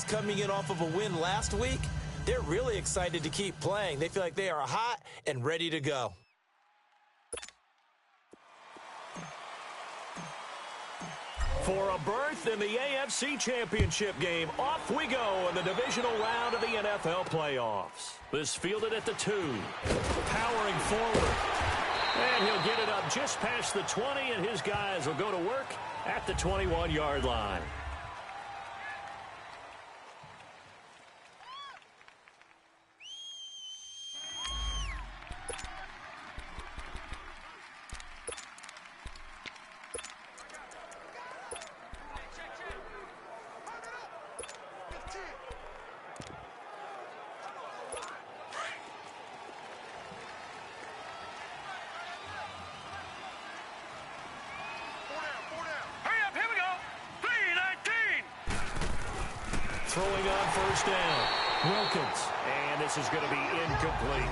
is coming in off of a win last week. They're really excited to keep playing. They feel like they are hot and ready to go. For a berth in the AFC Championship game, off we go in the divisional round of the NFL playoffs. This fielded at the 2, powering forward. And he'll get it up just past the 20, and his guys will go to work at the 21-yard line. Throwing on first down, Wilkins, and this is going to be incomplete.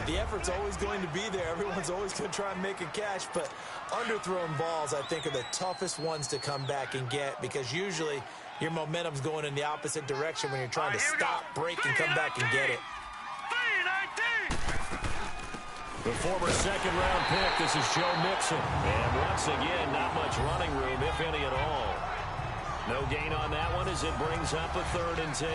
The effort's always going to be there. Everyone's always going to try and make a catch, but underthrown balls, I think, are the toughest ones to come back and get because usually your momentum's going in the opposite direction when you're trying to stop, break, and come back and get it. The former second-round pick, this is Joe Mixon. And once again, not much running room, if any at all. No gain on that one as it brings up a 3rd and 10.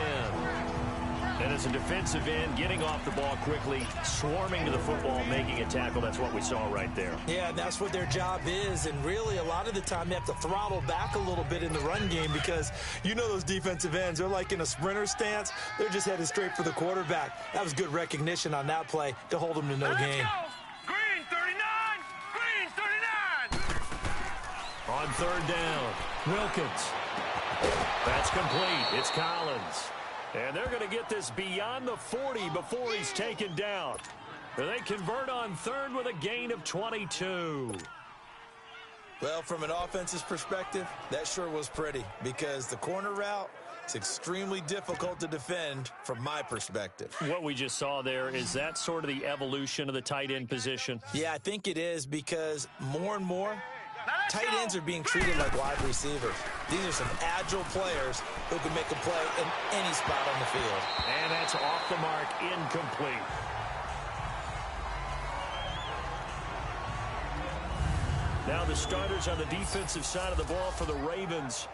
And as a defensive end, getting off the ball quickly, swarming to the football, making a tackle, that's what we saw right there. Yeah, and that's what their job is. And really, a lot of the time, they have to throttle back a little bit in the run game because you know those defensive ends, they're like in a sprinter stance. They're just headed straight for the quarterback. That was good recognition on that play to hold them to no gain. Green 39! Green 39! On 3rd down, Wilkins. That's complete. It's Collins. And they're going to get this beyond the 40 before he's taken down. They convert on 3rd with a gain of 22. Well, from an offense's perspective, that sure was pretty because the corner route is extremely difficult to defend from my perspective. What we just saw there, is that sort of the evolution of the tight end position? Yeah, I think it is because more and more, tight ends are being treated like wide receivers. These are some agile players who can make a play in any spot on the field. And that's off the mark, incomplete. Now the starters on the defensive side of the ball for the Ravens.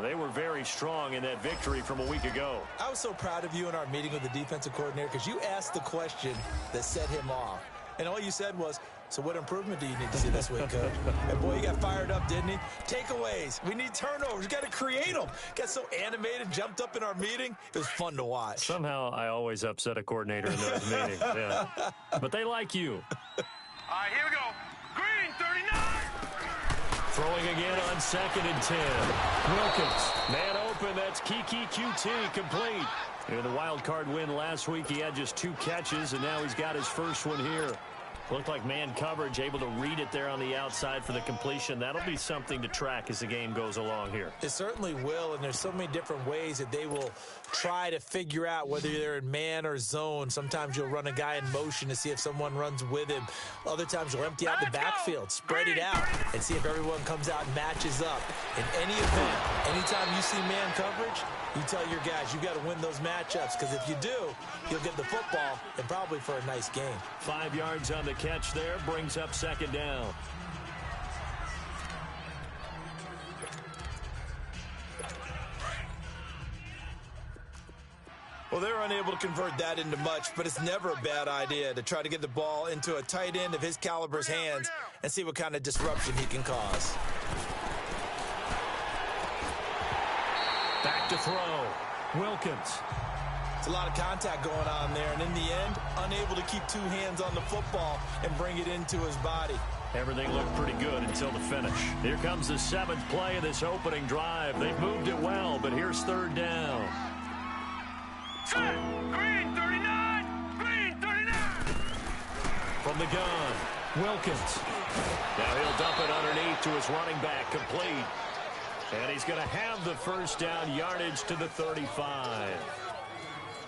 They were very strong in that victory from a week ago. I was so proud of you in our meeting with the defensive coordinator because you asked the question that set him off. And all you said was, so what improvement do you need to see this week, Coach? And boy, he got fired up, didn't he? Takeaways. We need turnovers. We got to create them. Got so animated, jumped up in our meeting. It was fun to watch. Somehow I always upset a coordinator in those meetings. Yeah. But they like you. All right, here we go. Green 39! Throwing again on 2nd and 10. Wilkins, man open. That's Kiki QT, complete. In the wild card win last week, he had just 2 catches, and now he's got his first one here. Looked like man coverage, able to read it there on the outside for the completion. That'll be something to track as the game goes along here. It certainly will, and there's so many different ways that they will try to figure out whether they're in man or zone. Sometimes you'll run a guy in motion to see if someone runs with him. Other times you'll empty out the backfield, spread it out, and see if everyone comes out and matches up. In any event, anytime you see man coverage, you tell your guys you got to win those matchups because if you do, you'll get the football and probably for a nice game. 5 yards on the catch there, brings up 2nd down. Well, they're unable to convert that into much, but it's never a bad idea to try to get the ball into a tight end of his caliber's hands and see what kind of disruption he can cause. Back to throw. Wilkins. It's a lot of contact going on there, and in the end, unable to keep 2 hands on the football and bring it into his body. Everything looked pretty good until the finish. Here comes the 7th play of this opening drive. They've moved it well, but here's 3rd down. Set! Green 39! Green 39! From the gun, Wilkins. Now he'll dump it underneath to his running back, complete. And he's going to have the first down, yardage to the 35.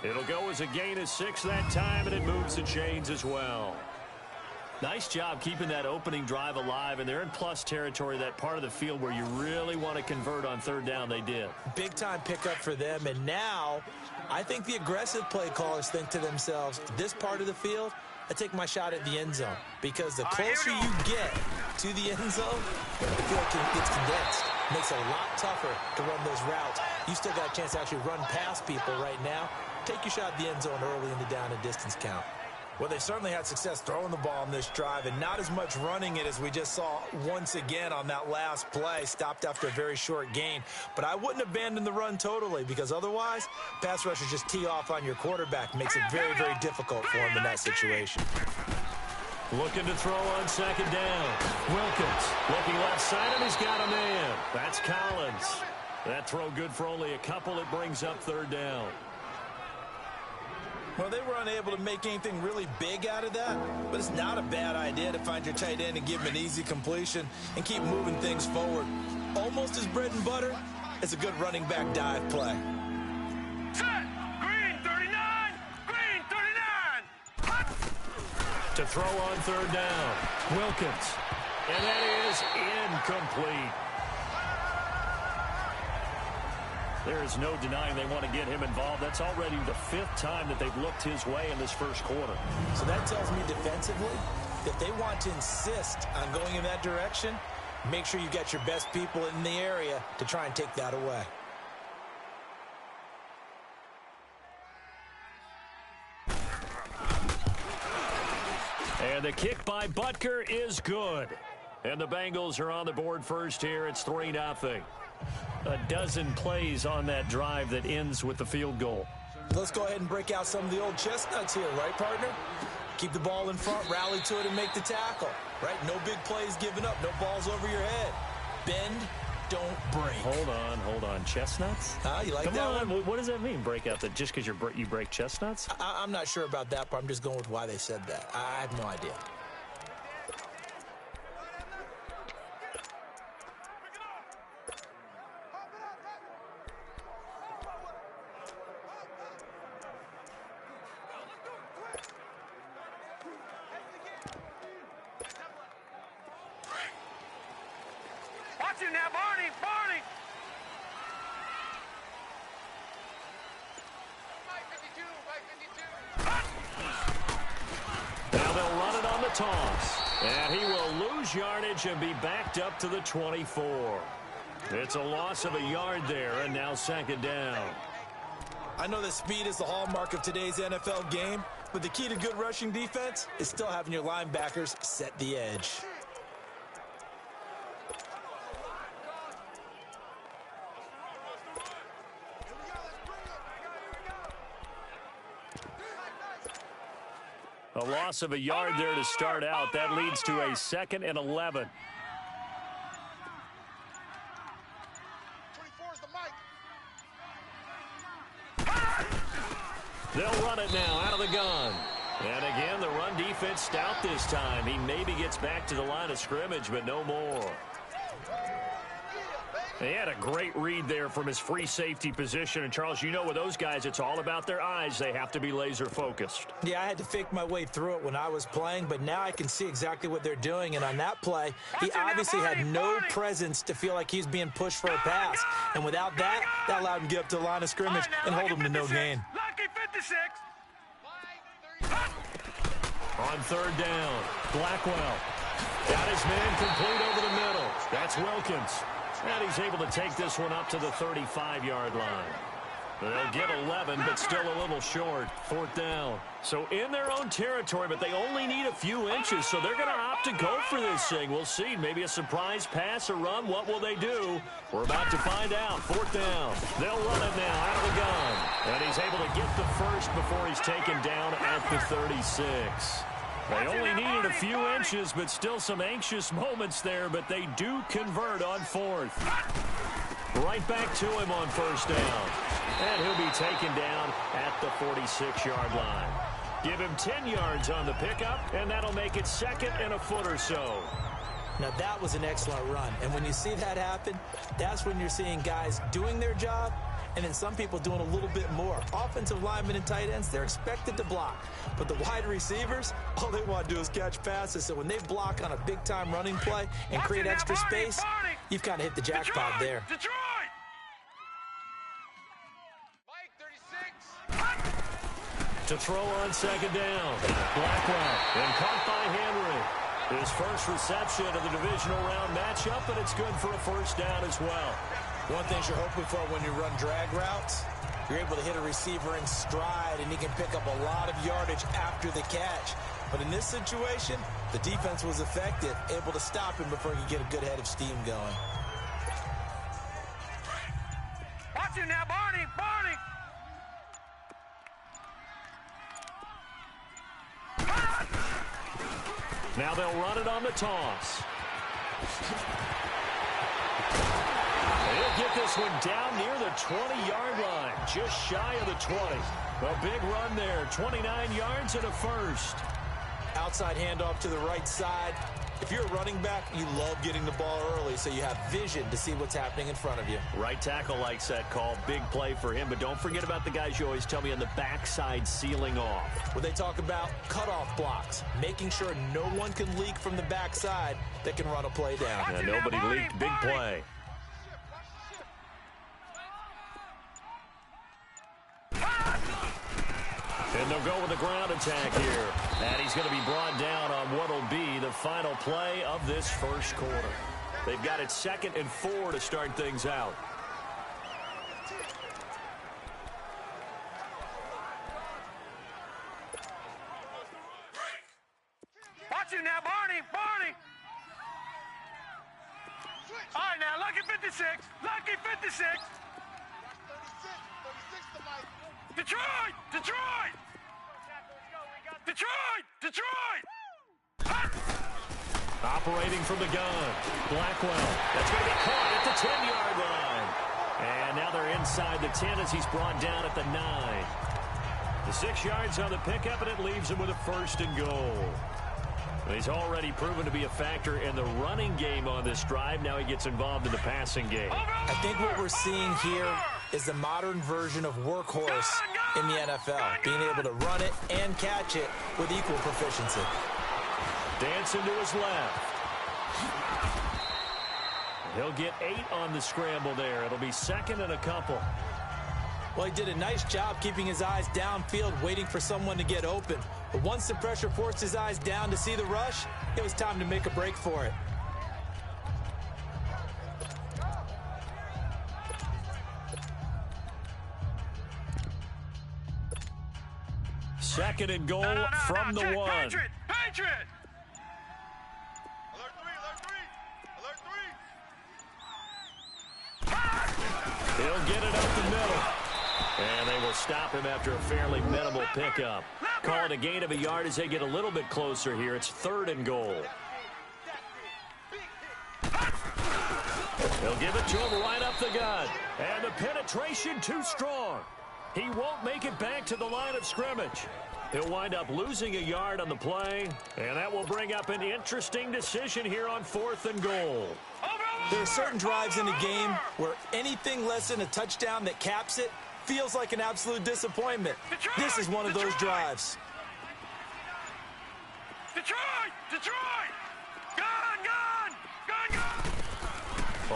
It'll go as a gain of 6 that time, and it moves the chains as well. Nice job keeping that opening drive alive, and they're in plus territory, that part of the field where you really want to convert on third down. They did. Big-time pickup for them, and now I think the aggressive play callers think to themselves, this part of the field, I take my shot at the end zone, because the closer you get to the end zone, the field gets condensed. Makes it a lot tougher to run those routes. You still got a chance to actually run past people right now. Take your shot at the end zone early in the down and distance count. Well, they certainly had success throwing the ball on this drive, and not as much running it as we just saw once again on that last play. Stopped after a very short gain. But I wouldn't abandon the run totally, because otherwise, pass rushers just tee off on your quarterback. Makes it very, very difficult for him in that situation. Looking to throw on second down. Wilkins looking left side, and he's got a man. That's Collins. That throw good for only a couple. It brings up third down. Well, they were unable to make anything really big out of that, but it's not a bad idea to find your tight end and give him an easy completion and keep moving things forward. Almost as bread and butter as a good running back dive play. Set. Green 39. Green 39. Hot. To throw on third down. Wilkins. And that is incomplete. There is no denying they want to get him involved. That's already the 5th time that they've looked his way in this first quarter. So that tells me defensively that they want to insist on going in that direction. Make sure you got your best people in the area to try and take that away. And the kick by Butker is good. And the Bengals are on the board first here. It's 3-0. A dozen plays on that drive that ends with the field goal. Let's go ahead and break out some of the old chestnuts here, right, partner? Keep the ball in front, rally to it, and make the tackle, right? No big plays given up, no balls over your head. Bend, don't break. Hold on. Chestnuts? You like Come that on. one? What does that mean, break out? That just because you break chestnuts? I'm not sure about that, but I'm just going with why they said that. I have no idea. Watch it now, Barney. Barney. Now they'll run it on the toss. And he will lose yardage and be backed up to the 24. It's a loss of a yard there, and now second down. I know that speed is the hallmark of today's NFL game, but the key to good rushing defense is still having your linebackers set the edge. A loss of a yard there to start out. That leads to a 2nd and 11. They'll run it now out of the gun. And again, the run defense stout this time. He maybe gets back to the line of scrimmage, but no more. He had a great read there from his free safety position. And, Charles, you know with those guys, it's all about their eyes. They have to be laser focused. Yeah, I had to fake my way through it when I was playing, but now I can see exactly what they're doing. And on that play, he obviously had no presence to feel like he's being pushed for a pass. And without that, that allowed him to get up to the line of scrimmage and hold him to no gain. Lucky 56. On third down, Blackwell got his man complete over the middle. That's Wilkins. And he's able to take this one up to the 35-yard line. They'll get 11, but still a little short. 4th down. So in their own territory, but they only need a few inches, so they're going to opt to go for this thing. We'll see. Maybe a surprise pass or run. What will they do? We're about to find out. 4th down. They'll run it now out of the gun. And he's able to get the first before he's taken down at the 36. They only needed a few inches, but still some anxious moments there, but they do convert on 4th. Right back to him on 1st down. And he'll be taken down at the 46-yard line. Give him 10 yards on the pickup, and that'll make it 2nd and a foot or so. Now, that was an excellent run. And when you see that happen, that's when you're seeing guys doing their job and then some people doing a little bit more. Offensive linemen and tight ends, they're expected to block. But the wide receivers, all they want to do is catch passes. So when they block on a big-time running play and create extra space, you've kind of hit the jackpot there. Detroit! To throw on second down. Blackwell, and caught by Henry. His first reception of the divisional round matchup, and it's good for a first down as well. One thing you're hoping for when you run drag routes, you're able to hit a receiver in stride, and he can pick up a lot of yardage after the catch. But in this situation, the defense was effective, able to stop him before he could get a good head of steam going. Watch him now, Barney! Barney! Now they'll run it on the toss. They'll get this one down near the 20-yard line, just shy of the 20. A big run there, 29 yards and a first. Outside handoff to the right side. If you're a running back, you love getting the ball early so you have vision to see what's happening in front of you. Right tackle likes that call. Big play for him, but don't forget about the guys you always tell me on the backside sealing off. Where they talk about cutoff blocks, making sure no one can leak from the backside that can run a play down. And nobody leaked. Big play. And they'll go with the ground attack here. And he's going to be brought down on what will be the final play of this first quarter. They've got it 2nd and 4 to start things out. Watch him now, Barney! Barney! All right, now, lucky 56. Lucky 56. Detroit! Detroit! Detroit! Detroit! Operating from the gun. Blackwell. That's going to be caught at the 10-yard line. And now they're inside the 10 as he's brought down at the 9. The 6 yards on the pickup, and it leaves him with a 1st and goal. He's already proven to be a factor in the running game on this drive. Now he gets involved in the passing game. I think what we're seeing here is the modern version of workhorse in the NFL, being able to run it and catch it with equal proficiency. Dancing to his left. He'll get 8 on the scramble there. It'll be 2nd and a couple. Well, he did a nice job keeping his eyes downfield, waiting for someone to get open. But once the pressure forced his eyes down to see the rush, it was time to make a break for it. Second and goal from the 1. Patriot! Patriot! He'll get it up the middle. And they will stop him after a fairly minimal pickup. Call it a gain of a yard as they get a little bit closer here. It's 3rd and goal. They'll give it to him right up the gut. And the penetration too strong. He won't make it back to the line of scrimmage. He'll wind up losing a yard on the play. And that will bring up an interesting decision here on 4th and goal. There are certain drives in the game where anything less than a touchdown that caps it feels like an absolute disappointment. Detroit! This is one of those Detroit! drives. Detroit! Detroit! Gun! Gun! Gun! Gun!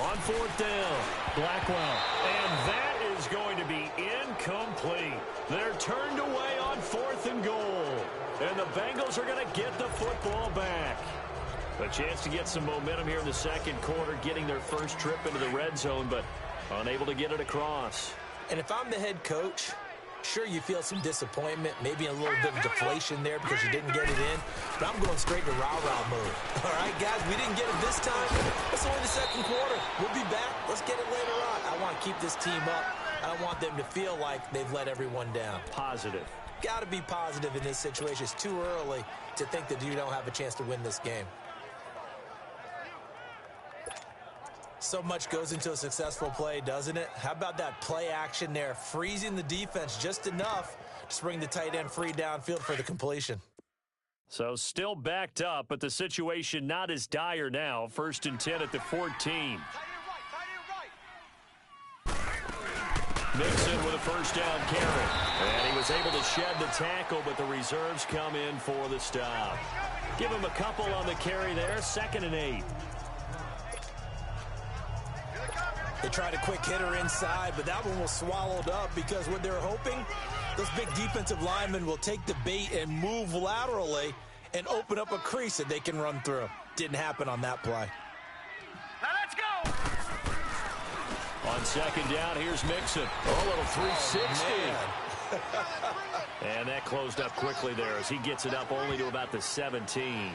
On 4th down, Blackwell. And that is going to be incomplete. They're turned away on 4th and goal. And the Bengals are going to get the football back. A chance to get some momentum here in the 2nd quarter, getting their first trip into the red zone, but unable to get it across. And if I'm the head coach, sure, you feel some disappointment, maybe a little bit of deflation there because you didn't get it in, but I'm going straight to rah-rah mode. All right, guys, we didn't get it this time. It's only the 2nd quarter. We'll be back. Let's get it later on. I want to keep this team up. I don't want them to feel like they've let everyone down. Positive. Got to be positive in this situation. It's too early to think that you don't have a chance to win this game. So much goes into a successful play, doesn't it? How about that play action there, freezing the defense just enough to bring the tight end free downfield for the completion. So still backed up, but the situation not as dire now. 1st and 10 at the 14. Mixon with a first down carry. And he was able to shed the tackle, but the reserves come in for the stop. Give him a couple on the carry there, 2nd and 8. They tried a quick hitter inside, but that one was swallowed up because what they're hoping, those big defensive linemen will take the bait and move laterally and open up a crease that they can run through. Didn't happen on that play. Now let's go. On 2nd down, here's Mixon. A little 360. And that closed up quickly there as he gets it up only to about the 17.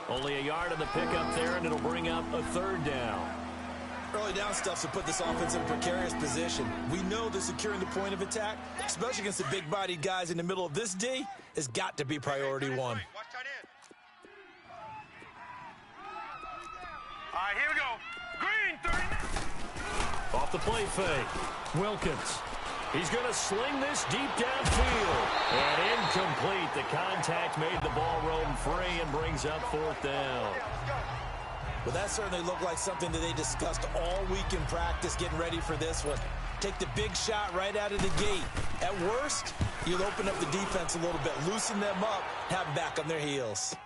Only a yard on the pickup there, and it'll bring up a 3rd down. Early down stuff to put this offense in a precarious position. We know that securing the point of attack, especially against the big-bodied guys in the middle of this D, has got to be priority one. All right, here we go. Green, 30. Off the play fake. Wilkins. He's going to sling this deep downfield. And incomplete. The contact made the ball roam free and brings up 4th down. Well, that certainly looked like something that they discussed all week in practice getting ready for this one. Take the big shot right out of the gate. At worst, you'll open up the defense a little bit, loosen them up, have them back on their heels.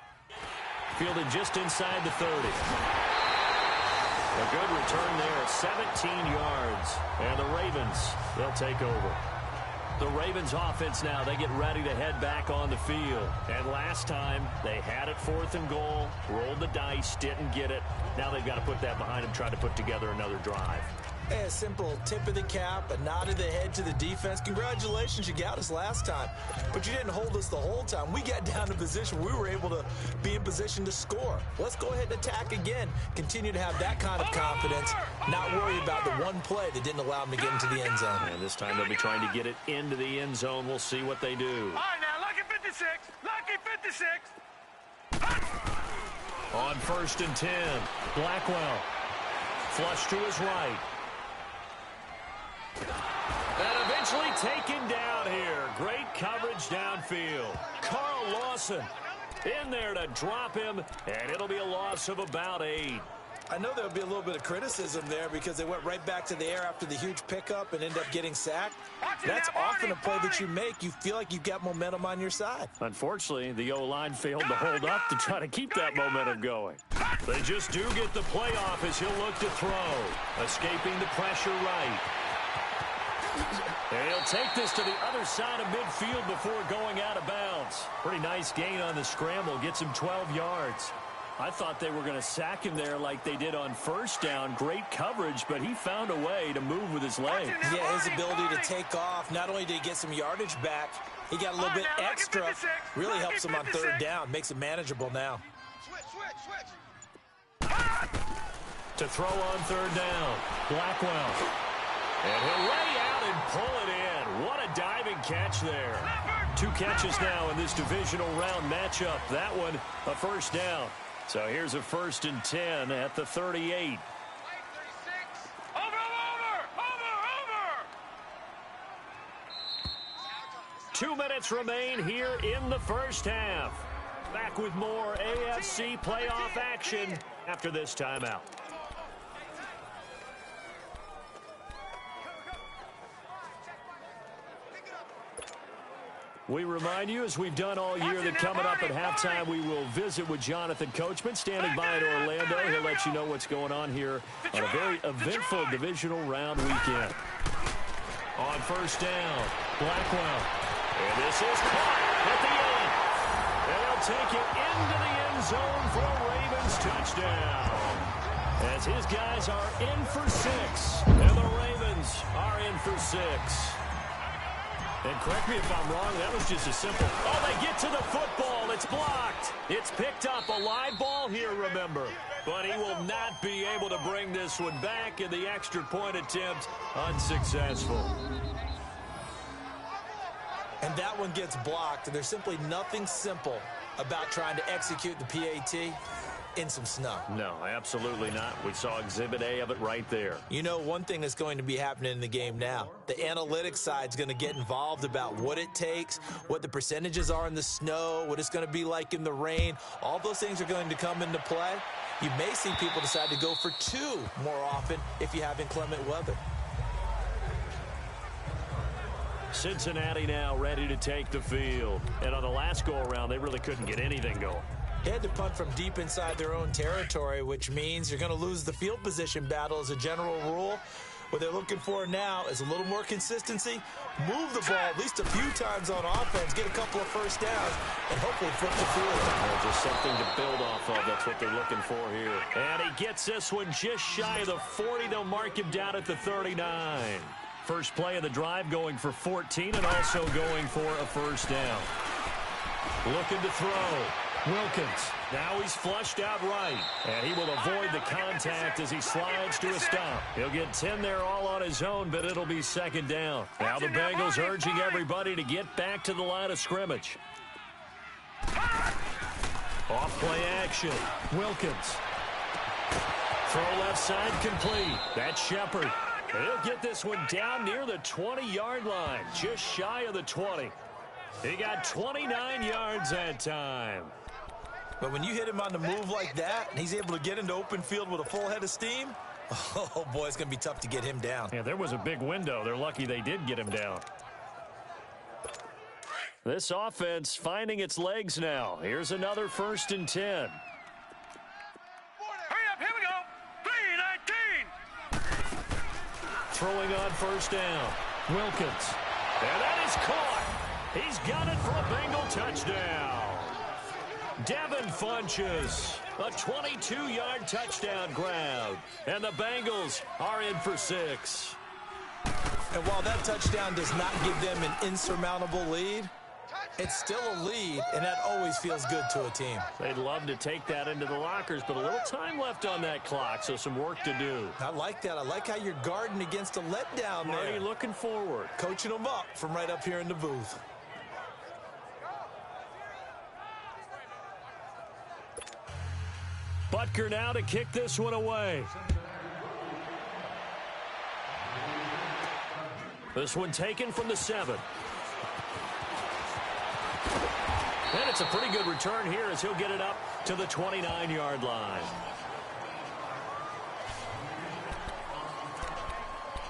Fielded just inside the 30. A good return there, 17 yards. And the Ravens, they'll take over. The Ravens offense now, they get ready to head back on the field. And last time, they had it 4th and goal, rolled the dice, didn't get it. Now they've got to put that behind them, try to put together another drive. Hey, a simple tip of the cap, a nod of the head to the defense. Congratulations, you got us last time. But you didn't hold us the whole time. We got down to position. We were able to be in position to score. Let's go ahead and attack again. Continue to have that kind of confidence, not worry about the one play that didn't allow them to get into the end zone. And this time they'll be trying to get it into the end zone. We'll see what they do. All right, now, lucky 56. Lucky 56. On 1st and 10, Blackwell. Flush to his right. And eventually taken down here. Great coverage downfield. Carl Lawson in there to drop him, and it'll be a loss of about 8. I know there'll be a little bit of criticism there because they went right back to the air after the huge pickup and ended up getting sacked. That's often a play that you make. You feel like you've got momentum on your side. Unfortunately, the O-line failed to hold up to try to keep that momentum going. They just do get the playoff as he'll look to throw. Escaping the pressure right. And he'll take this to the other side of midfield before going out of bounds. Pretty nice gain on the scramble. Gets him 12 yards. I thought they were going to sack him there like they did on 1st down. Great coverage, but he found a way to move with his legs. Yeah, his ability to take off. Not only did he get some yardage back, he got a little bit extra. Really helps him on 3rd down. Makes it manageable now. To throw on 3rd down, Blackwell. And he'll lay out and pull it in. What a diving catch there. 2 catches now in this divisional round matchup. That one, a 1st down. So here's a 1st and 10 at the 38. Over. 2 minutes remain here in the 1st half. Back with more AFC playoff action after this timeout. We remind you, as we've done all year, that coming up at halftime, we will visit with Jonathan Coachman, standing by in Orlando. He'll let you know what's going on here on a very eventful divisional round weekend. On 1st down, Blackwell. And this is caught at the end. And they'll take it into the end zone for a Ravens touchdown. As his guys are in for 6, and the Ravens are in for 6. And correct me if I'm wrong, that was just a simple, they get to the football, it's blocked. It's picked up, a live ball here, remember. But he will not be able to bring this one back, and the extra point attempt unsuccessful. And that one gets blocked, and there's simply nothing simple about trying to execute the PAT in some snow. No, absolutely not. We saw Exhibit A of it right there. You know, one thing that's going to be happening in the game now, the analytics side's going to get involved about what it takes, what the percentages are in the snow, what it's going to be like in the rain. All those things are going to come into play. You may see people decide to go for 2 more often if you have inclement weather. Cincinnati now ready to take the field. And on the last go-around, they really couldn't get anything going. They had to punt from deep inside their own territory, which means you're going to lose the field position battle as a general rule. What they're looking for now is a little more consistency, move the ball at least a few times on offense, get a couple of first downs, and hopefully flip the field. Well, just something to build off of. That's what they're looking for here. And he gets this one just shy of the 40. They'll mark him down at the 39. First play of the drive going for 14 and also going for a first down. Looking to throw. Wilkins. Now he's flushed out right. And he will avoid the contact as he slides to a stop. He'll get 10 there all on his own, but it'll be second down. Now the Bengals urging everybody to get back to the line of scrimmage. Off play action. Wilkins. Throw left side complete. That's Shepard. He'll get this one down near the 20-yard line, just shy of the 20. He got 29 yards that time. But when you hit him on the move like that, and he's able to get into open field with a full head of steam, oh, boy, it's going to be tough to get him down. Yeah, there was a big window. They're lucky they did get him down. This offense finding its legs now. Here's another 1st and 10. Hurry up, here we go. 3-19. Throwing on first down. Wilkins. And that is caught. He's got it for a Bengal touchdown. Devin Funches, a 22-yard touchdown grab. And the Bengals are in for 6. And while that touchdown does not give them an insurmountable lead, it's still a lead, and that always feels good to a team. They'd love to take that into the lockers, but a little time left on that clock, so some work to do. I like that. I like how you're guarding against a letdown there. Already looking forward. Coaching them up from right up here in the booth. Butker now to kick this one away. This one taken from the 7. And it's a pretty good return here as he'll get it up to the 29-yard line.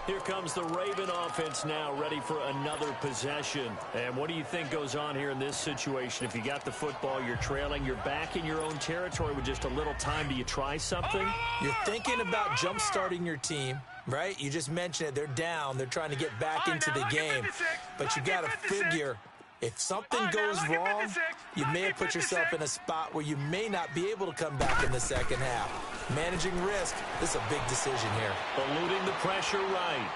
Here comes the Raven offense now ready for another possession. And what do you think goes on here in this situation? If you got the football, you're trailing, you're back in your own territory with just a little time. Do you try something? You're thinking about jump-starting your team, right? You just mentioned it. They're down. They're trying to get back into the game. But you got to figure, if something goes wrong, you may have put yourself in a spot where you may not be able to come back in the second half. Managing risk, this is a big decision here. Eluding the pressure right.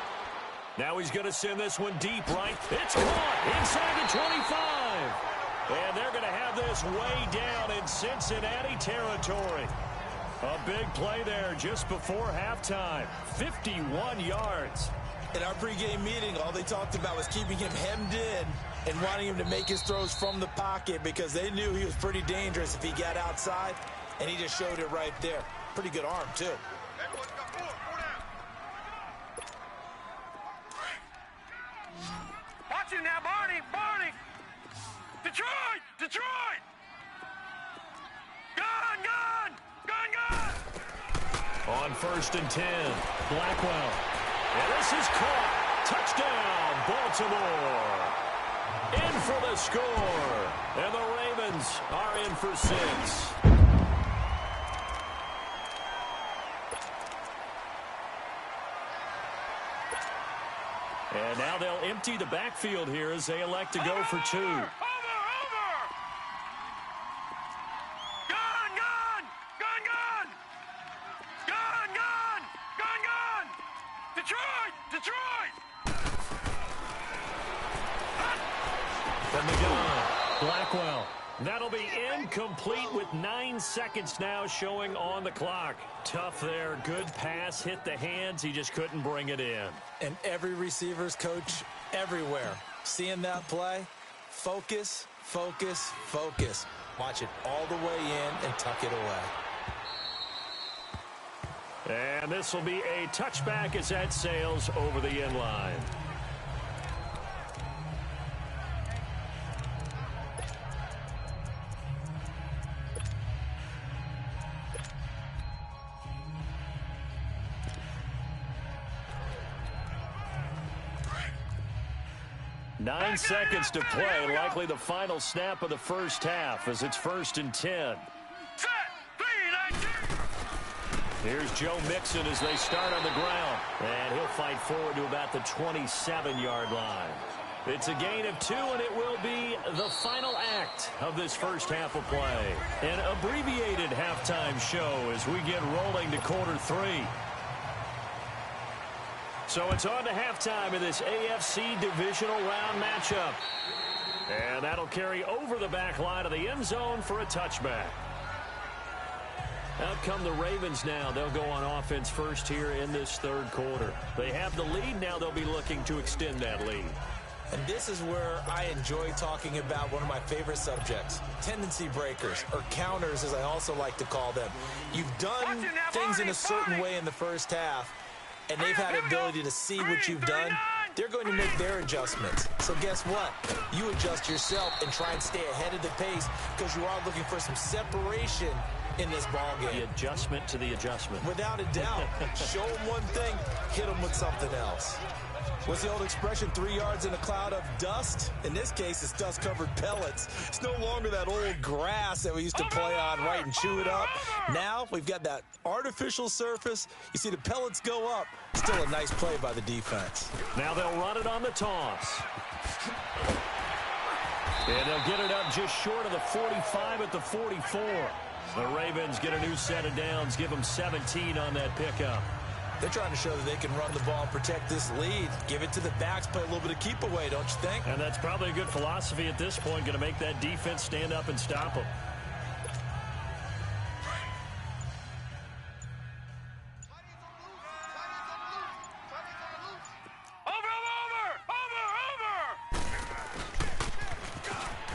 Now he's going to send this one deep right. It's caught inside the 25. And they're going to have this way down in Cincinnati territory. A big play there just before halftime. 51 yards. In our pregame meeting, all they talked about was keeping him hemmed in and wanting him to make his throws from the pocket because they knew he was pretty dangerous if he got outside, and he just showed it right there. Pretty good arm, too. Watch it now, Barney. Detroit. Gun. On 1st and 10, Blackwell. And this is caught. Touchdown, Baltimore. In for the score. And the Ravens are in for 6. And now they'll empty the backfield here as they elect to go for 2. Over. Gun. Detroit. From the gun, Blackwell. That'll be incomplete with 9 seconds now showing on the clock. Tough there. Good pass. Hit the hands. He just couldn't bring it in. And every receiver's coach everywhere. Seeing that play, focus. Watch it all the way in and tuck it away. And this will be a touchback as that sails over the end line. 9 seconds to play, likely the final snap of the first half as it's 1st and 10. Set. 3-19. Here's Joe Mixon as they start on the ground. And he'll fight forward to about the 27-yard line. It's a gain of 2, and it will be the final act of this first half of play. An abbreviated halftime show as we get rolling to quarter 3. So it's on to halftime in this AFC divisional round matchup. And that'll carry over the back line of the end zone for a touchback. Out come the Ravens now. They'll go on offense first here in this third quarter. They have the lead. Now they'll be looking to extend that lead. And this is where I enjoy talking about one of my favorite subjects, tendency breakers, or counters as I also like to call them. You've done things in a certain way in the first half, and they've had the ability to see what you've done. They're going to make their adjustments. So guess what? You adjust yourself and try and stay ahead of the pace because you are looking for some separation in this ball game. The adjustment to the adjustment. Without a doubt. Show them one thing, hit them with something else. What's the old expression, 3 yards in a cloud of dust? In this case, it's dust-covered pellets. It's no longer that old grass that we used to play on, right, and chew it up. Now we've got that artificial surface. You see the pellets go up. Still a nice play by the defense. Now they'll run it on the toss. And they'll get it up just short of the 45 at the 44. The Ravens get a new set of downs, give them 17 on that pickup. They're trying to show that they can run the ball and protect this lead. Give it to the backs, play a little bit of keep away, don't you think? And that's probably a good philosophy at this point, going to make that defense stand up and stop them.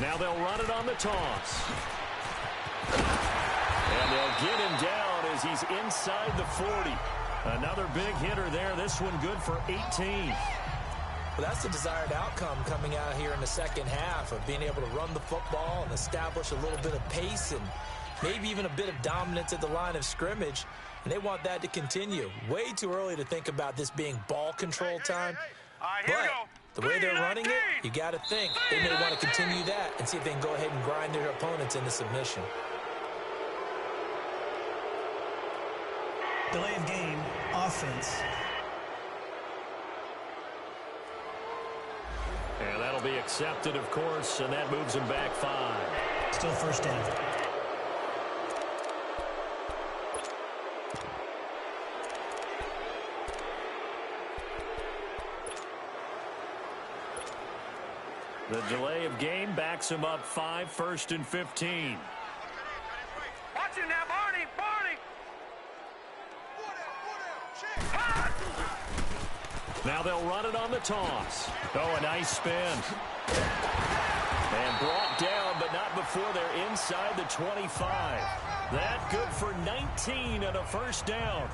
Now they'll run it on the toss. And they'll get him down as he's inside the 40. Another big hitter there. This one good for 18. Well, that's the desired outcome coming out here in the second half of being able to run the football and establish a little bit of pace and maybe even a bit of dominance at the line of scrimmage. And they want that to continue. Way too early to think about this being ball control time. But the way they're running it, you got to think they may want to continue that and see if they can go ahead and grind their opponents into submission. Delay of game, offense. And that'll be accepted, of course, and that moves them back 5. Still first down. The delay of game backs him up 5, 1st and 15. Watch it now, Barney. Now they'll run it on the toss. Oh, a nice spin. And brought down, but not before they're inside the 25. That good for 19 and a first down.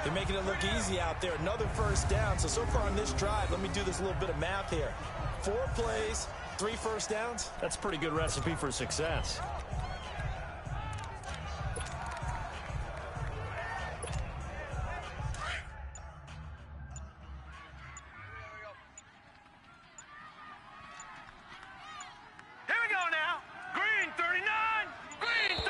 They're making it look easy out there. Another first down. So far on this drive, let me do this little bit of math here. 4 plays, 3 first downs. That's a pretty good recipe for success. Here we go now. Green 39. Green 39.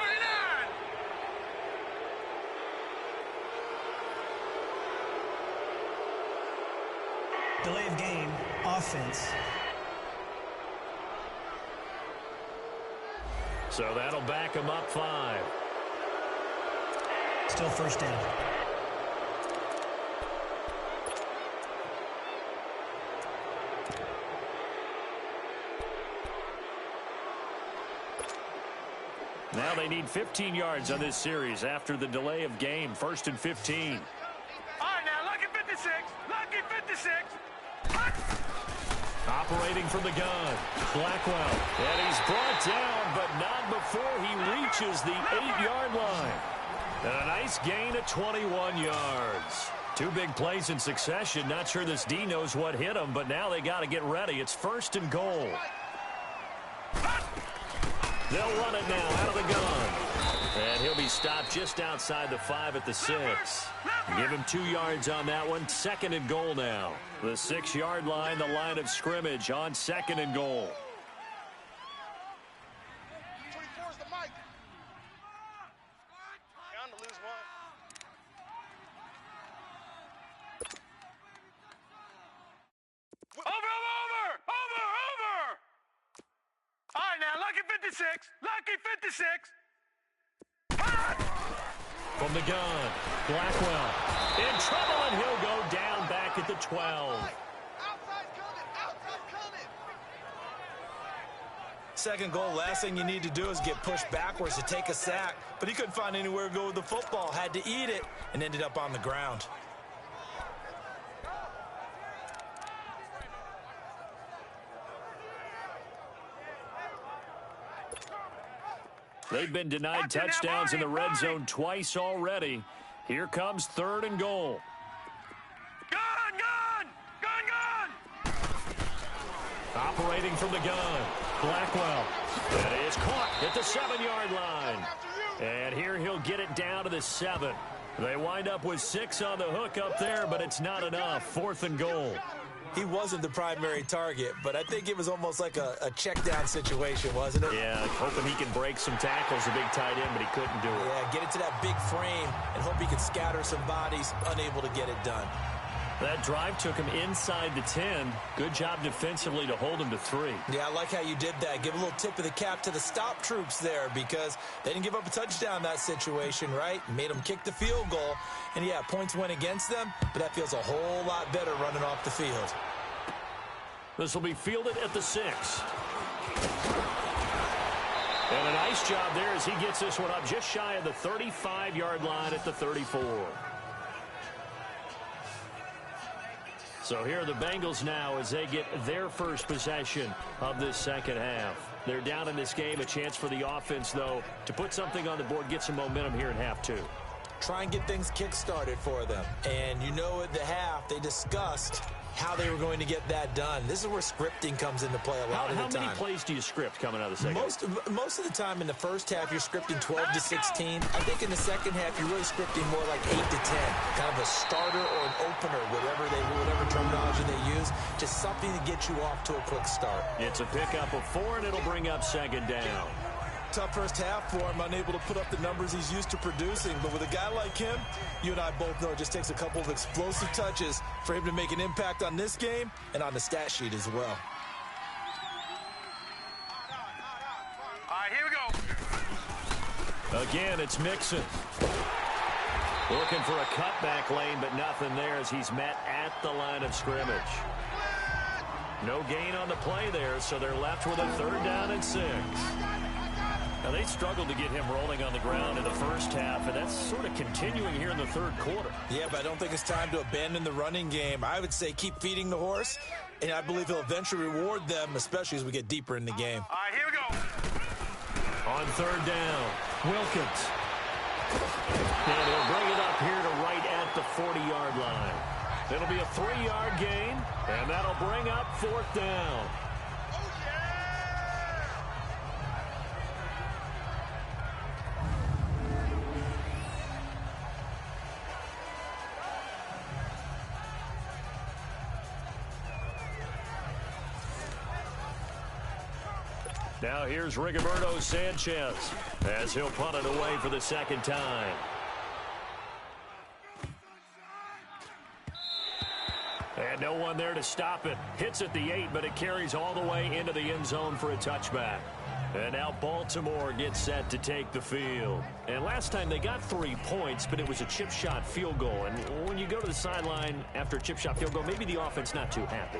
Delay of game, offense. So that'll back him up 5. Still first down. Now they need 15 yards on this series after the delay of game. 1st and 15. All right, now, lucky 56. Lucky 56. Operating from the gun, Blackwell. And he's brought down, but not before he reaches the 8-yard line. And a nice gain of 21 yards. 2 big plays in succession. Not sure this D knows what hit him, but now they got to get ready. It's 1st and goal. They'll run it now out of the gun. And he'll be stopped just outside the 5 at the 6. Give him 2 yards on that one. 2nd and goal now. The 6-yard line, the line of scrimmage on 2nd and goal. 24's the mic. Down to lose 1. Over! All right, now, lucky 56. Lucky 56. From the gun, Blackwell in trouble, and he'll go down back at the 12. Outside coming. Second goal, last thing you need to do is get pushed backwards to take a sack. But he couldn't find anywhere to go with the football. Had to eat it and ended up on the ground. They've been denied touchdowns in the red zone twice already. Here comes 3rd and goal. Gun! Operating from the gun, Blackwell. That is caught at the 7-yard line. And here he'll get it down to the 7. They wind up with 6 on the hook up there, but it's not enough. 4th and goal. He wasn't the primary target, but I think it was almost like a check down situation, wasn't it? Yeah, hoping he can break some tackles, a big tight end, but he couldn't do it. Yeah, get it to that big frame and hope he can scatter some bodies, unable to get it done. That drive took him inside the 10. Good job defensively to hold him to 3. Yeah, I like how you did that. Give a little tip of the cap to the stop troops there because they didn't give up a touchdown in that situation, right? Made them kick the field goal. And, yeah, points went against them, but that feels a whole lot better running off the field. This will be fielded at the 6. And a nice job there as he gets this one up just shy of the 35-yard line at the 34. So here are the Bengals now as they get their first possession of this second half. They're down in this game. A chance for the offense, though, to put something on the board, get some momentum here in half 2. Try and get things kick-started for them. And you know at the half, they discussed how they were going to get that done. This is where scripting comes into play a lot of the time. How many plays do you script coming out of the second half? Most of the time in the first half, you're scripting 12 to 16. I think in the second half, you're really scripting more like 8 to 10. Kind of a starter or an opener, whatever terminology they use. Just something to get you off to a quick start. It's a pickup of 4, and it'll bring up 2nd down. Tough first half for him, unable to put up the numbers he's used to producing. But with a guy like him, you and I both know it just takes a couple of explosive touches for him to make an impact on this game and on the stat sheet as well. All right, here we go. Again, it's Mixon. Looking for a cutback lane, but nothing there as he's met at the line of scrimmage. No gain on the play there, so they're left with a 3rd down and 6. Now, they struggled to get him rolling on the ground in the first half, and that's sort of continuing here in the 3rd quarter. Yeah, but I don't think it's time to abandon the running game. I would say keep feeding the horse, and I believe he'll eventually reward them, especially as we get deeper in the game. All right, here we go. On 3rd down, Wilkins. And he'll bring it up here to right at the 40-yard line. It'll be a 3-yard gain, and that'll bring up 4th down. Now here's Rigoberto Sanchez as he'll punt it away for the 2nd time. And no one there to stop it. Hits at the 8, but it carries all the way into the end zone for a touchback. And now Baltimore gets set to take the field. And last time they got 3 points, but it was a chip shot field goal. And when you go to the sideline after a chip shot field goal, maybe the offense not too happy.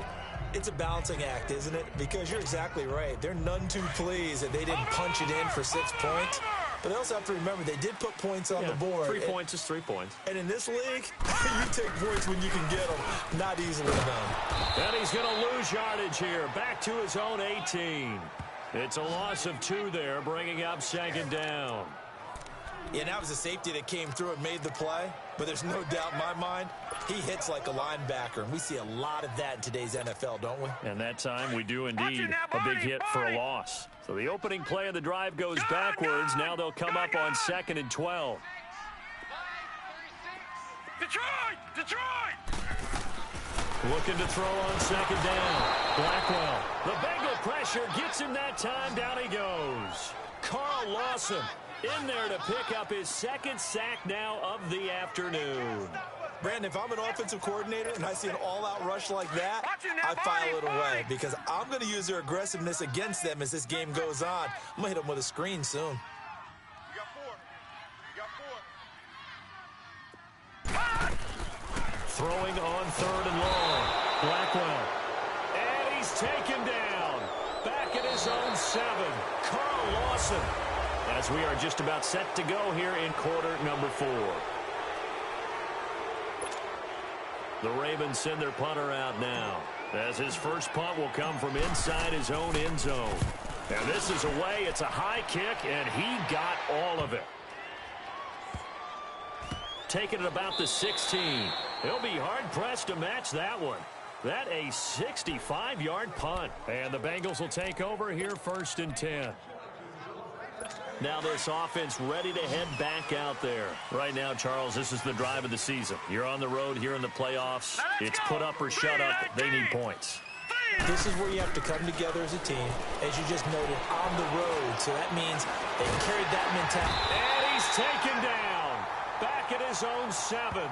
It's a balancing act, isn't it? Because you're exactly right. They're none too pleased that they didn't punch it in for 6 points. But they also have to remember they did put points on the board. 3 points is 3 points. And in this league, you take points when you can get them. Not easily done. And he's going to lose yardage here. Back to his own 18. It's a loss of 2 there, bringing up 2nd down. Yeah, and that was a safety that came through and made the play, but there's no doubt in my mind, he hits like a linebacker, and we see a lot of that in today's NFL, don't we? And that time we do indeed a big hit for a loss. So the opening play of the drive goes backwards. Now they'll come up on 2nd and 12. Detroit! Looking to throw on 2nd down. Blackwell. The Bengal pressure gets him that time. Down he goes. Carl Lawson in there to pick up his 2nd sack now of the afternoon. Brandon, if I'm an offensive coordinator and I see an all-out rush like that, I file it away because I'm going to use their aggressiveness against them as this game goes on. I'm going to hit them with a screen soon. Throwing on 3rd and long. Blackwell. And he's taken down. Back at his own 7. Carl Lawson. As we are just about set to go here in quarter number 4. The Ravens send their punter out now, as his first punt will come from inside his own end zone. And this is away. It's a high kick, and he got all of it. Taking it about the 16. He'll be hard-pressed to match that one. That a 65-yard punt. And the Bengals will take over here 1st and 10. Now this offense ready to head back out there. Right now, Charles, this is the drive of the season. You're on the road here in the playoffs. It's put up or shut up. They need points. This is where you have to come together as a team, as you just noted, on the road. So that means they carried that mentality. And he's taken down. Back at his own 7.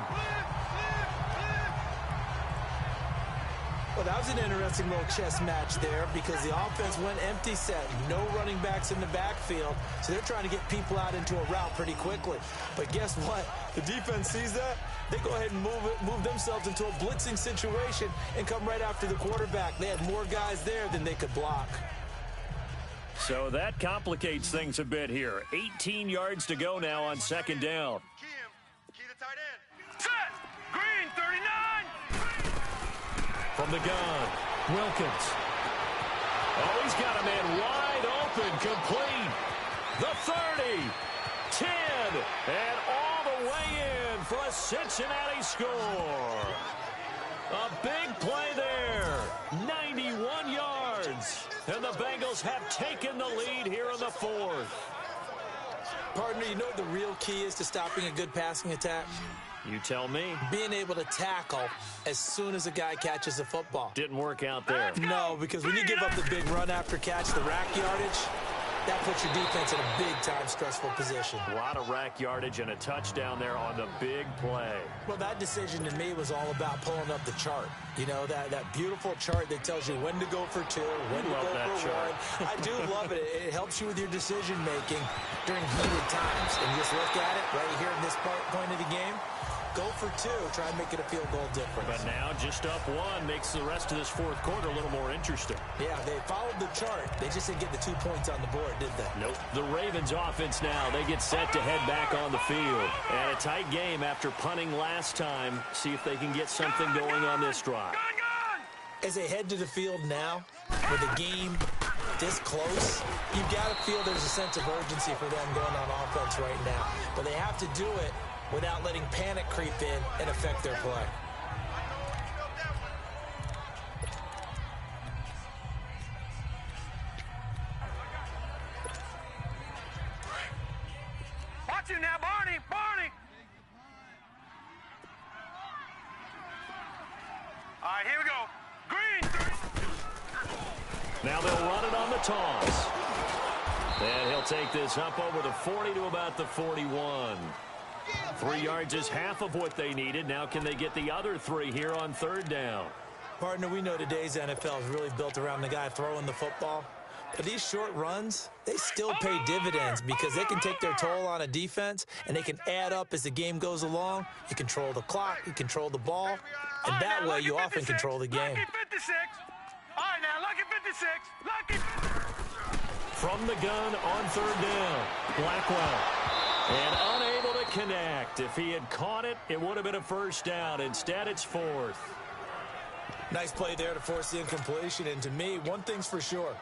Well, that was an interesting little chess match there because the offense went empty set. No running backs in the backfield, so they're trying to get people out into a route pretty quickly. But guess what? The defense sees that. They go ahead and move themselves into a blitzing situation and come right after the quarterback. They had more guys there than they could block. So that complicates things a bit here. 18 yards to go now on 2nd down. Key the tight end. Set! Green, 39! From the gun, Wilkins. Oh, he's got a man wide open, complete. The 30, 10, and all the way in for a Cincinnati score. A big play there, 91 yards. And the Bengals have taken the lead here in the 4th. Partner, you know what the real key is to stopping a good passing attack? You tell me. Being able to tackle as soon as a guy catches the football. Didn't work out there. No, because when you give up the big run after catch, the rack yardage, that puts your defense in a big-time stressful position. A lot of rack yardage and a touchdown there on the big play. Well, that decision to me was all about pulling up the chart. You know, that beautiful chart that tells you when to go for 2, when to go for 1. I do love it. It helps you with your decision-making during heated times. And you just look at it right here in this point of the game. Go for 2. Try and make it a field goal difference. But now just up 1 makes the rest of this 4th quarter a little more interesting. Yeah, they followed the chart. They just didn't get the 2 points on the board, did they? Nope. The Ravens offense now, they get set to head back on the field. And a tight game after punting last time. See if they can get something going on this drive. As they head to the field now, with the game this close, you've got to feel there's a sense of urgency for them going on offense right now. But they have to do it without letting panic creep in and affect their play. Watch him now, Barney! Barney! All right, here we go. Green! Now they'll run it on the toss. And he'll take this up over the 40 to about the 41. 3 yards is half of what they needed. Now can they get the other 3 here on 3rd down? Partner, we know today's NFL is really built around the guy throwing the football. But these short runs, they still pay dividends because they can take their toll on a defense and they can add up as the game goes along. You control the clock, you control the ball, and that way you often control the game. Lucky 56. All right, now, lucky 56. Lucky. From the gun on 3rd down, Blackwell. And unable to connect. If he had caught it, it would have been a 1st down. Instead, it's 4th. Nice play there to force the incompletion. And to me, one thing's for sure.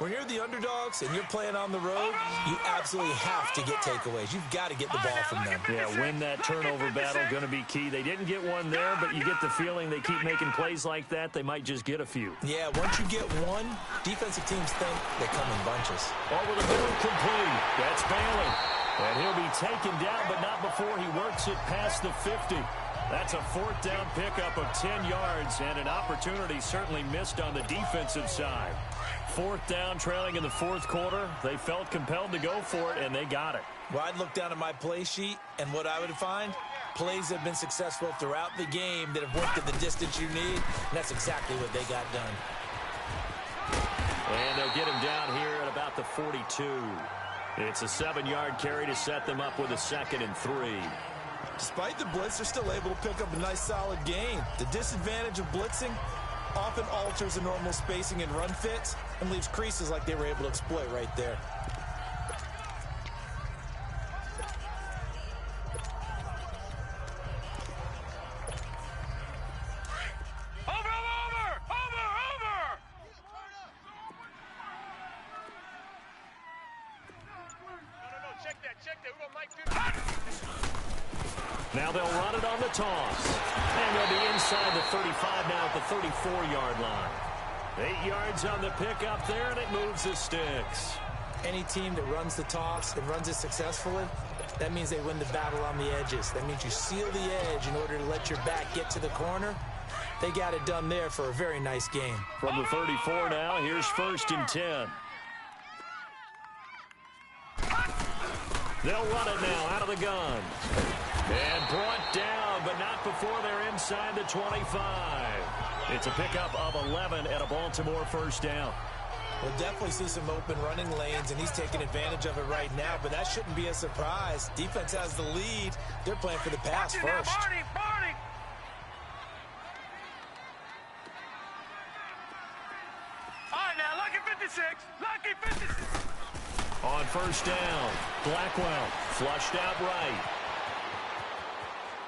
When you're the underdogs and you're playing on the road, you absolutely have to get takeaways. You've got to get the ball from them. Yeah, win that turnover battle, going to be key. They didn't get one there, but you get the feeling they keep making plays like that, they might just get a few. Yeah, once you get one, defensive teams think they come in bunches. Over the middle, complete. That's Bailey. And he'll be taken down, but not before he works it past the 50. That's a fourth down pickup of 10 yards, and an opportunity certainly missed on the defensive side. Fourth down, trailing in the fourth quarter. They felt compelled to go for it, and they got it. Well, I'd look down at my play sheet, and what I would find, plays have been successful throughout the game that have worked at the distance you need, and that's exactly what they got done. And they'll get him down here at about the 42. It's a 7-yard carry to set them up with a 2nd and 3. Despite the blitz, they're still able to pick up a nice solid gain. The disadvantage of blitzing often alters the normal spacing and run fits and leaves creases like they were able to exploit right there. Now they'll run it on the toss. And they'll be inside the 35 now at the 34-yard line. 8 yards on the pickup there, and it moves the sticks. Any team that runs the toss and runs it successfully, that means they win the battle on the edges. That means you seal the edge in order to let your back get to the corner. They got it done there for a very nice game. From the 34 now, here's 1st and 10. They'll run it now out of the gun. And brought down, but not before they're inside the 25. It's a pickup of 11 and a Baltimore first down. We'll definitely see some open running lanes, and he's taking advantage of it right now, but that shouldn't be a surprise. Defense has the lead. They're playing for the pass first. Barney. All right, now, lucky 56. Lucky 56. On first down, Blackwell flushed out right.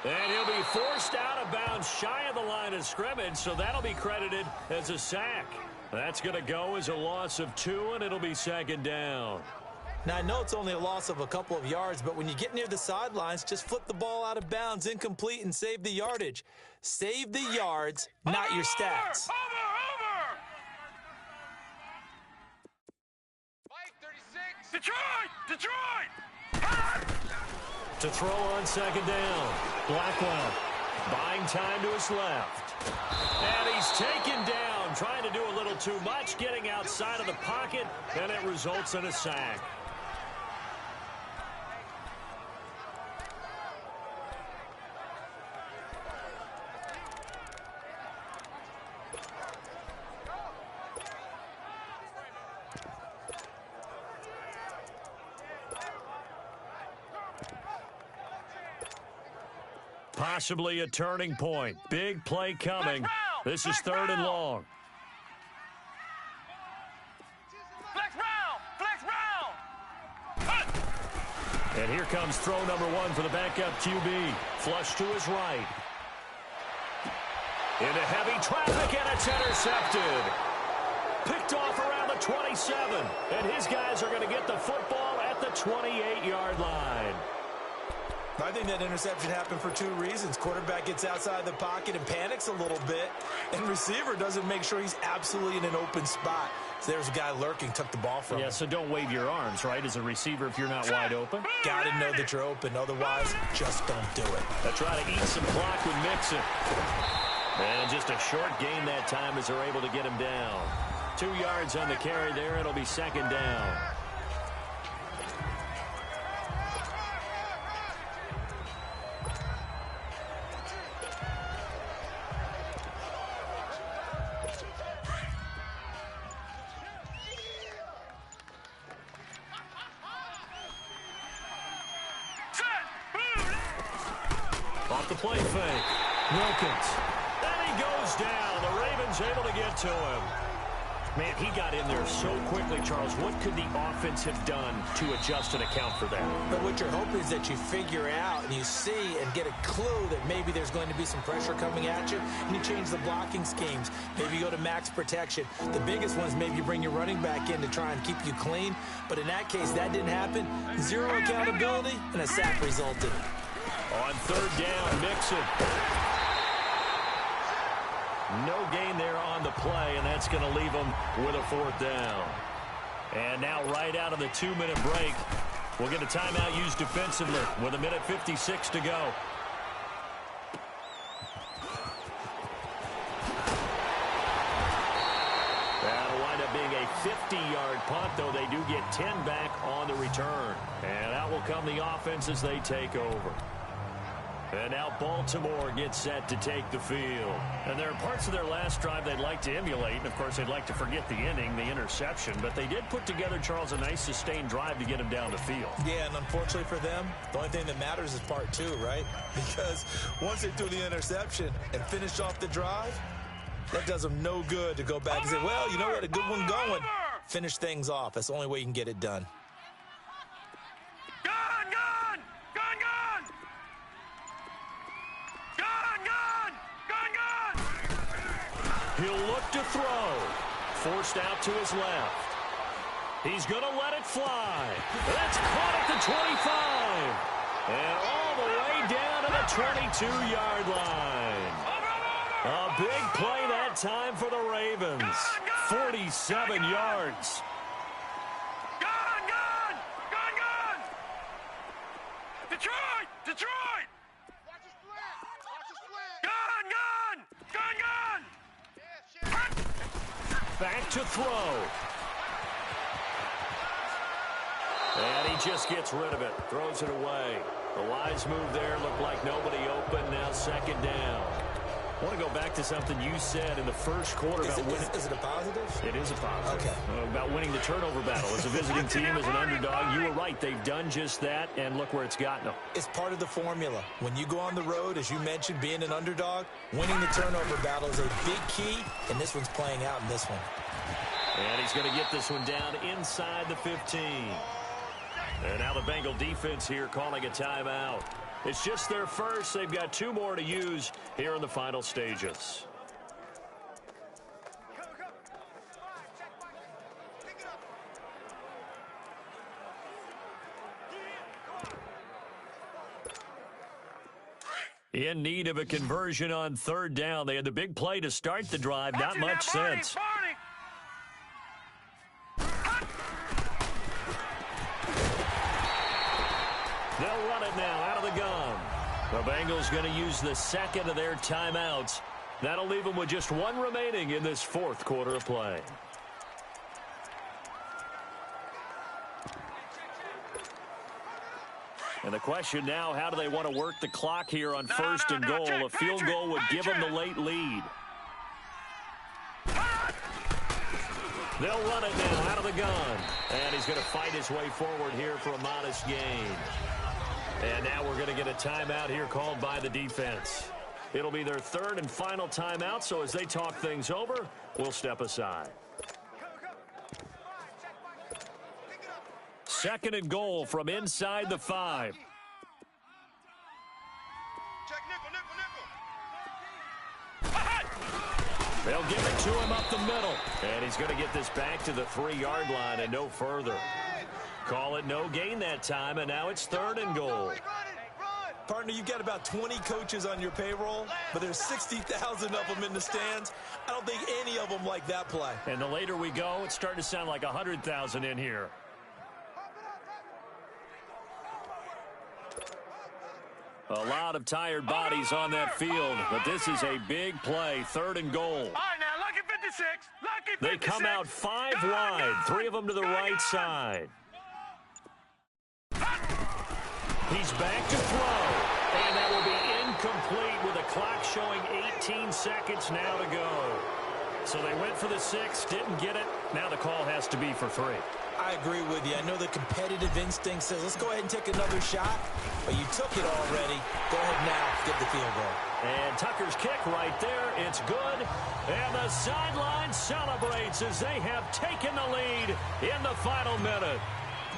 And he'll be forced out of bounds shy of the line of scrimmage, so that'll be credited as a sack. That's going to go as a loss of 2, and it'll be 2nd down. Now, I know it's only a loss of a couple of yards, but when you get near the sidelines, just flip the ball out of bounds, incomplete, and save the yardage. Save the yards, not your stats. Over! Mike, 36. Detroit! To throw on 2nd down, Blackwell buying time to his left. And he's taken down, trying to do a little too much, getting outside of the pocket, and it results in a sack. Possibly a turning point. Big play coming. This is 3rd and long. Flex round! And here comes throw number 1 for the backup QB. Flush to his right. Into heavy traffic, and it's intercepted. Picked off around the 27. And his guys are going to get the football at the 28-yard line. I think that interception happened for 2 reasons. Quarterback gets outside the pocket and panics a little bit, and receiver doesn't make sure he's absolutely in an open spot. So there's a guy lurking, took the ball from him. Yeah, so don't wave your arms, right, as a receiver if you're not wide open. Got to know that you're open. Otherwise, just don't do it. They'll try to eat some clock with Mixon. And just a short gain that time as they're able to get him down. 2 yards on the carry there. It'll be 2nd down. Off the play fake. Wilkins. And he goes down. The Ravens able to get to him. Man, he got in there so quickly, Charles. What could the offense have done to adjust and account for that? But what you're hoping is that you figure out and you see and get a clue that maybe there's going to be some pressure coming at you, and you change the blocking schemes. Maybe you go to max protection. The biggest one is maybe you bring your running back in to try and keep you clean. But in that case, that didn't happen. Zero accountability, and a sack resulted. On third down, Mixon. No gain there on the play, and that's going to leave them with a fourth down. And now right out of the 2-minute break, we'll get a timeout used defensively with 1:56 to go. That'll wind up being a 50-yard punt, though they do get 10 back on the return. And out will come the offense as they take over. And now Baltimore gets set to take the field. And there are parts of their last drive they'd like to emulate. And, of course, they'd like to forget the inning, the interception. But they did put together, Charles, a nice sustained drive to get him down the field. Yeah, and unfortunately for them, the only thing that matters is part two, right? Because once they threw the interception and finished off the drive, that does them no good to go back and say, well, you know what, a good one going. Finish things off. That's the only way you can get it done. He'll look to throw. Forced out to his left. He's going to let it fly. That's caught at the 25. And all the way down to the 22-yard line. A big play that time for the Ravens. 47 yards. Detroit! Detroit! Watch his flag! Watch his flag! Gun! Back to throw. And he just gets rid of it. Throws it away. The wise move there. Looked like nobody open. Now second down. I want to go back to something you said in the first quarter about winning. Is it a positive? It is a positive. Okay. About winning the turnover battle. As a visiting team, as an underdog, you were right. They've done just that, and look where it's gotten them. It's part of the formula. When you go on the road, as you mentioned, being an underdog, winning the turnover battle is a big key, and this one's playing out in this one. And he's going to get this one down inside the 15. And now the Bengal defense here calling a timeout. It's just their first. They've got 2 more to use here in the final stages. In need of a conversion on third down. They had the big play to start the drive. Not much sense. They'll run it now out of the gun. The Bengals going to use the second of their timeouts. That'll leave them with just 1 remaining in this fourth quarter of play. And the question now, how do they want to work the clock here on first and goal? A field goal would give them the late lead. They'll run it now out of the gun. And he's going to fight his way forward here for a modest gain. And now we're going to get a timeout here called by the defense. It'll be their third and final timeout, so as they talk things over, we'll step aside. Second and goal from inside the 5. They'll give it to him up the middle. And he's going to get this back to the 3-yard line and no further. Call it no gain that time, and now it's third and goal. Partner, you've got about 20 coaches on your payroll, but there's 60,000 of them in the stands. I don't think any of them like that play. And the later we go, it's starting to sound like 100,000 in here. A lot of tired bodies on that field, but this is a big play, third and goal. All right, now, lucky 56. Lucky 56. They come out 5 wide, 3 of them to the right side. He's back to throw, and that will be incomplete with the clock showing 18 seconds now to go. So they went for the 6, didn't get it. Now the call has to be for 3. I agree with you. I know the competitive instinct says, let's go ahead and take another shot, but you took it already. Go ahead now, get the field goal. And Tucker's kick right there. It's good. And the sideline celebrates as they have taken the lead in the final minute.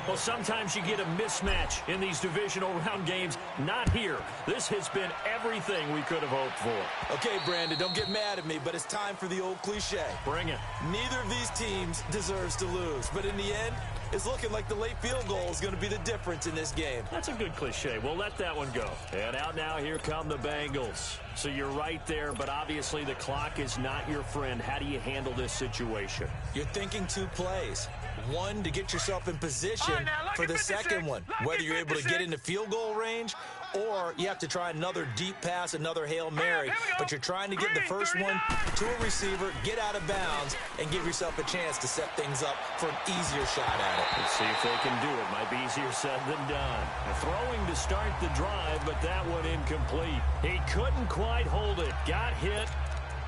Well, sometimes you get a mismatch in these divisional round games. Not here. This has been everything we could have hoped for. Okay, Brandon, don't get mad at me, but it's time for the old cliche. Bring it. Neither of these teams deserves to lose, but in the end, it's looking like the late field goal is going to be the difference in this game. That's a good cliche. We'll let that one go. And out now, here come the Bengals. So you're right there, but obviously the clock is not your friend. How do you handle this situation? You're thinking 2 plays. One, to get yourself in position for the second one. Whether you're able to get into field goal range or you have to try another deep pass, another Hail Mary. But you're trying to get the first one to a receiver, get out of bounds, and give yourself a chance to set things up for an easier shot at it. Let's see if they can do it. Might be easier said than done. Throwing to start the drive, but that one incomplete. He couldn't quite hold it. Got hit.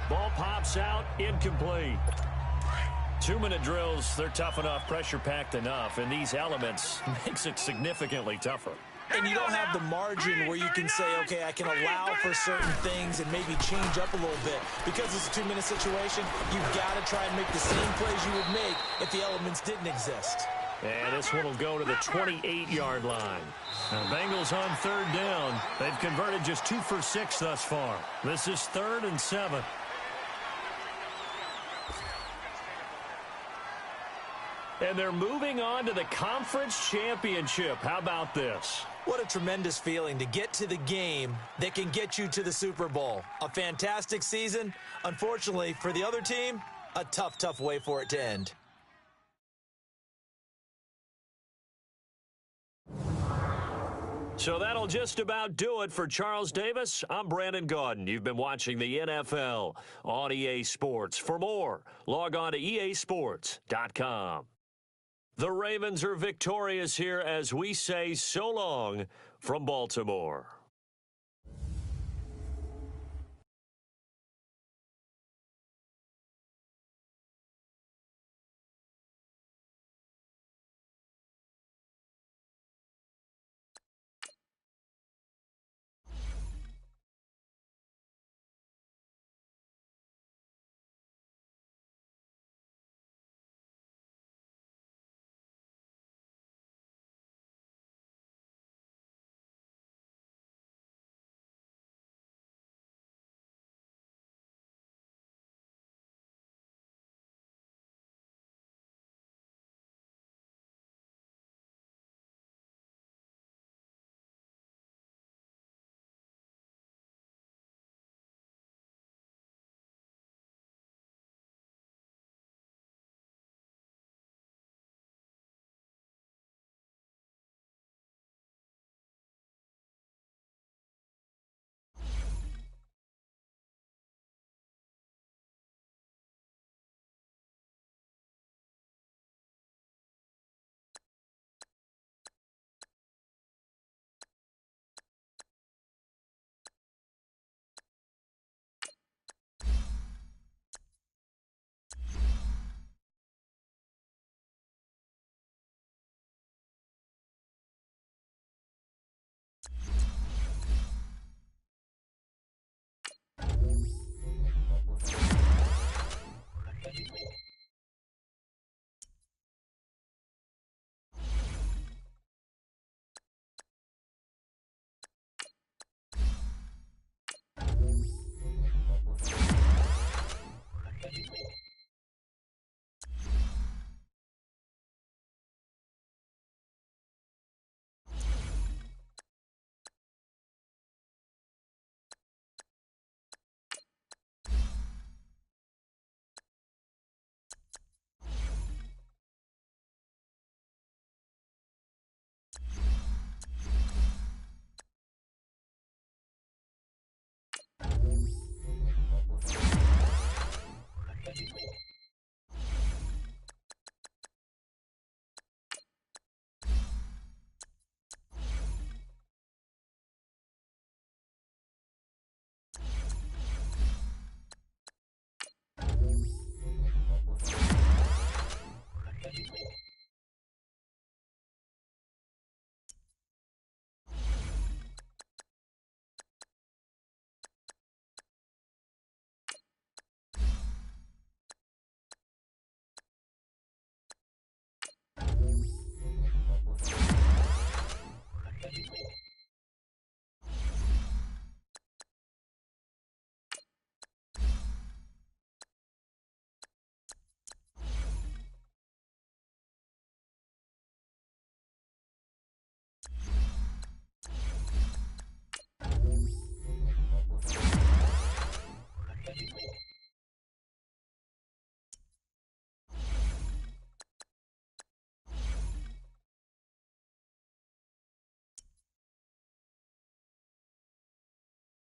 Ball pops out. Incomplete. 2-minute drills, they're tough enough, pressure-packed enough, and these elements makes it significantly tougher. And you don't have the margin where you can say, okay, I can allow for certain things and maybe change up a little bit. Because it's a 2-minute situation, you've got to try and make the same plays you would make if the elements didn't exist. And this one will go to the 28-yard line. Now, Bengals on 3rd down. They've converted just 2 for 6 thus far. This is 3rd and 7. And they're moving on to the conference championship. How about this? What a tremendous feeling to get to the game that can get you to the Super Bowl. A fantastic season. Unfortunately, for the other team, a tough, tough way for it to end. So that'll just about do it for Charles Davis. I'm Brandon Gaudin. You've been watching the NFL on EA Sports. For more, log on to easports.com. The Ravens are victorious here as we say so long from Baltimore.